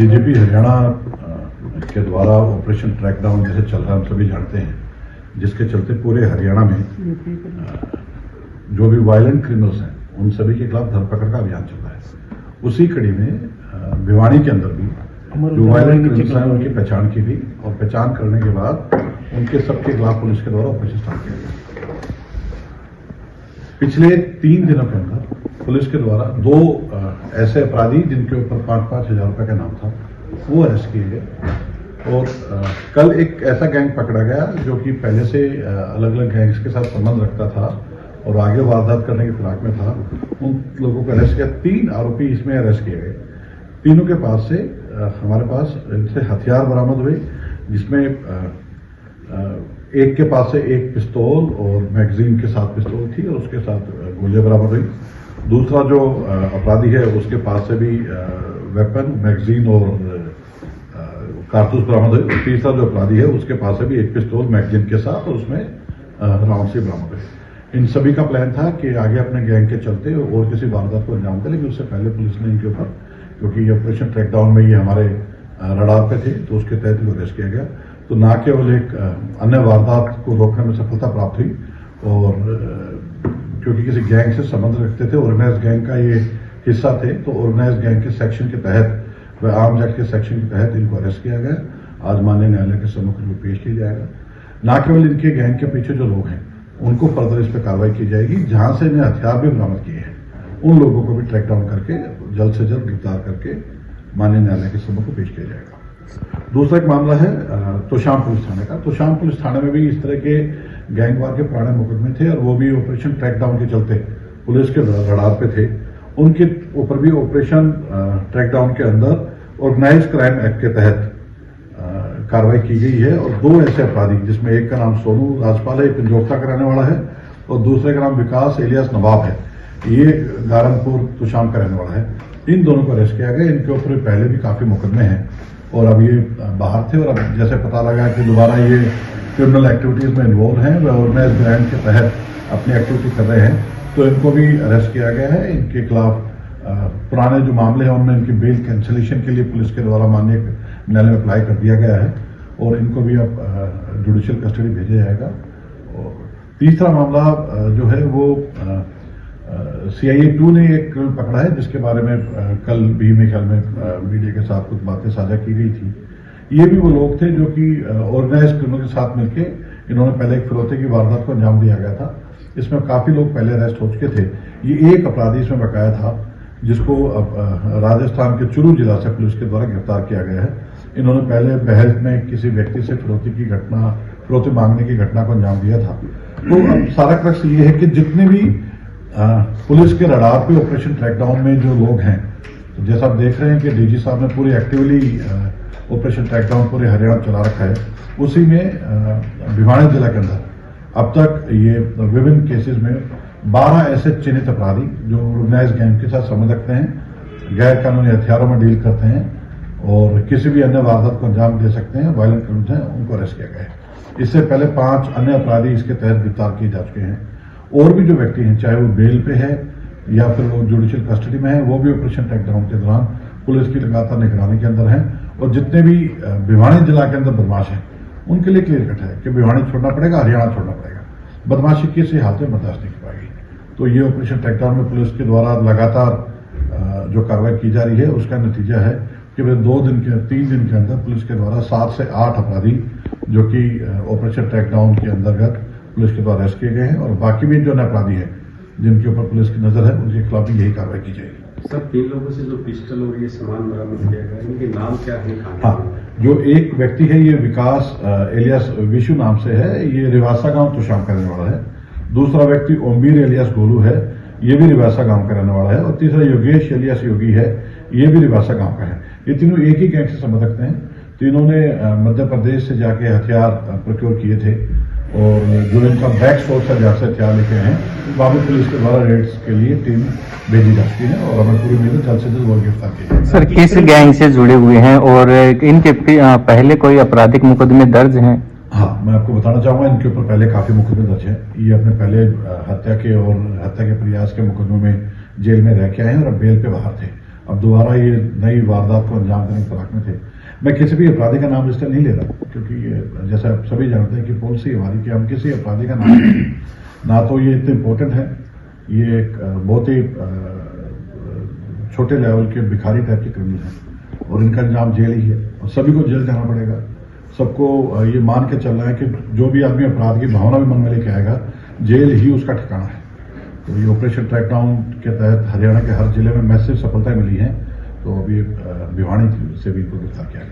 DGP Haryana के द्वारा operation ट्रैकडाउन जैसे चल रहा है हम सभी जानते हैं, जिसके चलते पूरे हरियाणा में जो भी वायलेंट क्रिमिनल्स हैं उन सभी के खिलाफ धरपकड़ का अभियान चल रहा है। उसी कड़ी में भिवानी के अंदर भी जो वायलेंट क्रिमिनल्स हैं उनकी पहचान की गई और पहचान करने के बाद उनके सबके खिलाफ पुलिस के द्वारा ऑपरेशन स्टार्ट किया गया। पिछले 3 दिनों के अंदर पुलिस के द्वारा 2 ऐसे अपराधी जिनके ऊपर 5-5 हजार रुपए का नाम था वो अरेस्ट किए गए और कल एक ऐसा गैंग पकड़ा गया जो कि पहले से अलग अलग गैंग्स के साथ संबंध रखता था और आगे वारदात करने की फिराक में था। उन लोगों को अरेस्ट किया। 3 आरोपी इसमें अरेस्ट किए गए। तीनों के पास से हमारे पास इनसे हथियार बरामद हुए, जिसमें एक के पास से एक पिस्तौल और मैगजीन के साथ पिस्तौल थी और उसके साथ गोलियां बरामद हुई। दूसरा जो अपराधी है उसके पास से भी वेपन, मैगजीन और कारतूस बरामद हुई। तीसरा जो अपराधी है उसके पास से भी एक पिस्तौल मैगजीन के साथ और उसमें राउंड से बरामद हुई। इन सभी का प्लान था कि आगे अपने गैंग के चलते और किसी वारदात को अंजाम दें, लेकिन उससे पहले पुलिस ने इनके ऊपर, क्योंकि ऑपरेशन ट्रैकडाउन में ये हमारे रडार पे थे, तो उसके तहत इनको अरेस्ट किया गया। तो न केवल एक अन्य वारदात को रोकने में सफलता प्राप्त हुई और क्योंकि किसी गैंग से संबंध रखते थे, ऑर्गेनाइज गैंग का ये हिस्सा थे, तो ऑर्गेनाइज गैंग के सेक्शन के तहत व आर्म्स एक्ट के सेक्शन के तहत इनको अरेस्ट किया गया। आज माननीय न्यायालय के सम्मुख इनको पेश किया जाएगा। न केवल इनके गैंग के पीछे जो लोग हैं उनको फर्दर इस पर कार्रवाई की जाएगी। जहां से इन्हें हथियार भी बरामद किए हैं उन लोगों को भी ट्रैक डाउन करके जल्द से जल्द गिरफ्तार करके माननीय न्यायालय के सम्मुख पेश किया जाएगा। दूसरा एक मामला है तोशाम पुलिस थाने का। तोशाम पुलिस थाने में भी इस तरह के गैंगवार के पुराने मुकदमे थे और वो भी ऑपरेशन ट्रैकडाउन के चलते पुलिस के रडार पे थे। उनके ऊपर भी ऑपरेशन ट्रैकडाउन के अंदर ऑर्गेनाइज क्राइम एक्ट के तहत कार्रवाई की गई है और 2 ऐसे अपराधी, जिसमें एक का नाम सोनू राजपाल है, पंजोक्ता का रहने वाला है, और दूसरे का नाम विकास एलियास नवाब है, ये गारनपुर तुशाम का रहने वाला है। इन दोनों को अरेस्ट किया गया। इनके ऊपर पहले भी काफी मुकदमे हैं और अब ये बाहर थे और अब जैसे पता लगा कि दोबारा ये क्रिमिनल एक्टिविटीज में इन्वॉल्व हैं, वह ऑर्गेनाइज क्राइम के तहत अपनी एक्टिविटी कर रहे हैं, तो इनको भी अरेस्ट किया गया है। इनके खिलाफ पुराने जो मामले हैं उनमें इनकी बेल कैंसिलेशन के लिए पुलिस के द्वारा माननीय न्यायालय में अप्लाई कर दिया गया है और इनको भी अब जुडिशियल कस्टडी भेजा जाएगा। और तीसरा मामला जो है वो CIA 2 ने एक क्रिमिनल पकड़ा है, जिसके बारे में कल भी मेरे ख्याल में मीडिया के साथ कुछ बातें साझा की गई थी। ये भी वो लोग थे जो कि ऑर्गेनाइज क्रिमिनल के साथ मिलके इन्होंने पहले एक फिरौती की वारदात को अंजाम दिया गया था। इसमें काफी लोग पहले अरेस्ट हो चुके थे। ये एक अपराधी इसमें बकाया था जिसको राजस्थान के चुरू जिला से पुलिस के द्वारा गिरफ्तार किया गया है। इन्होंने पहले बहस में किसी व्यक्ति से फिरौती मांगने की घटना को अंजाम दिया था। तो अब सारा क्रक्स ये है कि जितने भी पुलिस के रडार पे ऑपरेशन ट्रैकडाउन में जो लोग हैं, तो जैसा आप देख रहे हैं कि डीजी साहब ने पूरी एक्टिवली ऑपरेशन ट्रैकडाउन पूरे हरियाणा चला रखा है। उसी में भिवानी जिला के अंदर अब तक ये विभिन्न केसेस में 12 ऐसे चिन्हित अपराधी जो ऑर्गेनाइज गैंग के साथ संबंध रखते हैं, गैर कानूनी हथियारों में डील करते हैं और किसी भी अन्य वारदात को अंजाम दे सकते हैं, वायलेंट क्रिमिनल्स हैं, उनको अरेस्ट किया गया है। इससे पहले 5 अन्य अपराधी इसके तहत गिरफ्तार किए जा चुके हैं। और भी जो व्यक्ति हैं, चाहे वो बेल पे है या फिर वो जुडिशियल कस्टडी में है, वो भी ऑपरेशन ट्रैकडाउन के दौरान पुलिस की लगातार निगरानी के अंदर हैं। और जितने भी भिवानी जिला के अंदर बदमाश हैं उनके लिए क्लियर कट है कि भिवानी छोड़ना पड़ेगा, हरियाणा छोड़ना पड़ेगा। बदमाशी किसी हालत में बर्दाश्त नहीं की पाएगी। तो ये ऑपरेशन ट्रैकडाउन में पुलिस के द्वारा लगातार जो कार्रवाई की जा रही है उसका नतीजा है कि 3 दिन के अंदर पुलिस के द्वारा 7 से 8 अपराधी जो कि ऑपरेशन ट्रैकडाउन के अंतर्गत पुलिस के द्वारा अरेस्ट किए गए हैं और बाकी भी जो अपराधी हैं जिनके ऊपर पुलिस की नजर है उनके खिलाफ भी यही कार्रवाई की जाएगी। सर, 3 लोगों से जो पिस्टल और ये सामान बरामद किया गया है, इनके नाम क्या है? हाँ, जो एक व्यक्ति है ये विकास एलियास विशु नाम से है, ये रिवासा गांव तुशाम का रहने वाला है। दूसरा व्यक्ति ओमवीर एलियास गोलू है, ये भी रिवासा गांव का रहने वाला है। और तीसरा योगेश एलियास योगी है, ये भी रिवासा गांव का है। ये तीनों एक ही गैंग से संबंध रखते हैं। तीनों ने मध्य प्रदेश से जाके हथियार प्रोक्योर किए थे और जो इनका बैक सोर्स है जहाँ से हथियार लेके हैं, वहां पर पुलिस के द्वारा रेड्स के लिए टीम भेजी जा चुकी है और हमें पूरी उम्मीद जल्द से जल्द वो गिरफ्तार किए जाएंगे। सर, किस गैंग से जुड़े हुए हैं और इनके पहले कोई आपराधिक मुकदमे दर्ज हैं? हाँ, मैं आपको बताना चाहूंगा, इनके ऊपर पहले काफी मुकदमे दर्ज हैं। ये अपने पहले हत्या के प्रयास के मुकदमों में जेल में रह के आए हैं और अब बेल पे बाहर थे। अब दोबारा ये नई वारदात को अंजाम देने की फिराक में थे। मैं किसी भी अपराधी का नाम इसलिए नहीं ले रहा क्योंकि जैसे आप सभी जानते हैं कि पॉलिसी हमारी कि हम किसी अपराधी का नाम नहीं लें। ना तो ये इतने इम्पोर्टेंट है, ये एक बहुत ही छोटे लेवल के भिखारी टाइप के क्रिमिनल हैं और इनका अंजाम जेल ही है और सभी को जेल जाना पड़ेगा। सबको ये मान के चलना है कि जो भी आदमी अपराध की भावना भी मन में लेके आएगा, जेल ही उसका ठिकाना है। तो ये ऑपरेशन ट्रैकडाउन के तहत हरियाणा के हर जिले में मैसिव सफलता मिली है। तो अभी भिवानी से भी इनको गिरफ्तार किया गया है।